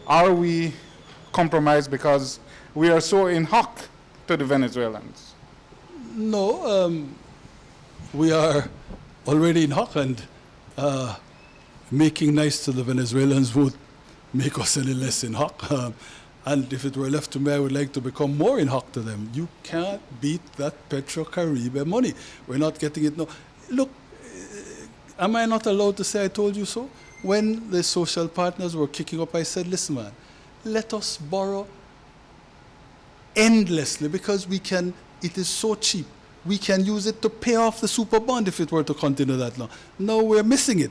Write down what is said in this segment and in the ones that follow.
Are we compromised because we are so in hock to the Venezuelans? No, we are already in hock, and making nice to the Venezuelans would make us any less in hock. And if it were left to me, I would like to become more in hock to them. You can't beat that Petrocaribe money. We're not getting it now. Look, am I not allowed to say I told you so? When the social partners were kicking up, I said, listen, man, let us borrow endlessly because we can, it is so cheap. We can use it to pay off the super bond if it were to continue that long. No, we're missing it.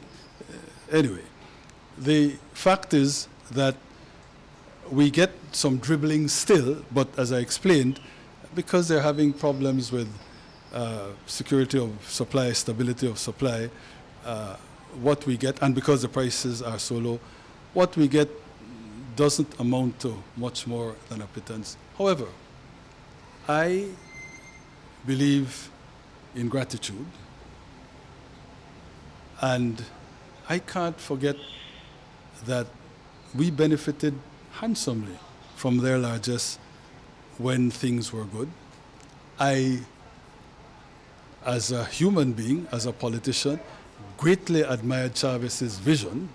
Anyway, the fact is that we get some dribbling still, but as I explained, because they're having problems with security of supply, stability of supply, what we get, and because the prices are so low, what we get doesn't amount to much more than a pittance. However, I believe in gratitude, and I can't forget that we benefited handsomely from their largesse when things were good. I, as a human being, as a politician, greatly admired Chavez's vision.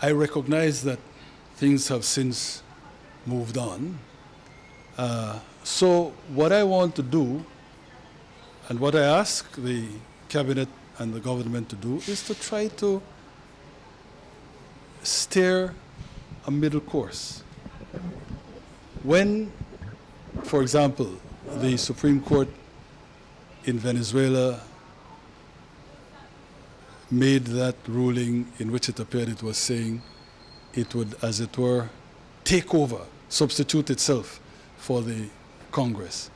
I recognize that things have since moved on. So what I want to do, and what I ask the cabinet and the government to do, is to try to steer a middle course. When, for example, the Supreme Court in Venezuela made that ruling in which it appeared it was saying it would, as it were, take over, substitute itself for the Congress,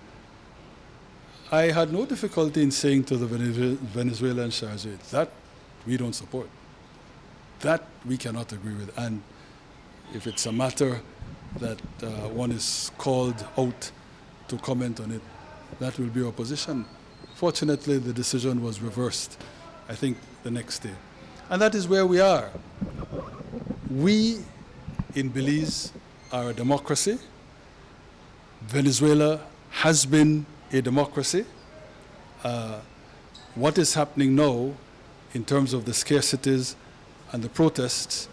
I had no difficulty in saying to the Venezuelan charge, that we don't support. That we cannot agree with. And if it's a matter that one is called out to comment on it, that will be our position. Fortunately, the decision was reversed, I think, the next day. And that is where we are. We in Belize are a democracy. Venezuela has been a democracy. What is happening now in terms of the scarcities and the protests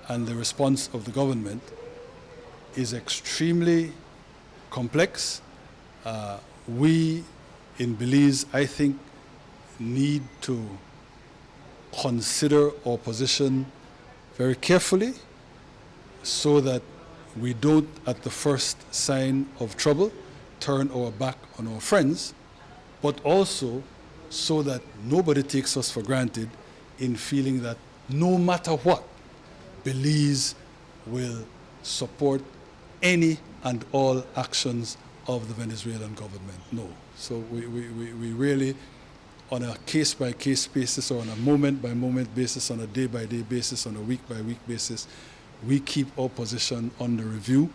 and the response of the government is extremely complex. We in Belize, I think, need to consider our position very carefully so that we don't, at the first sign of trouble, turn our back on our friends, but also so that nobody takes us for granted in feeling that no matter what, Belize will support any and all actions of the Venezuelan government. No. So we really, on a case-by-case basis or on a moment-by-moment basis, on a day-by-day basis, on a week-by-week basis, we keep our position under review.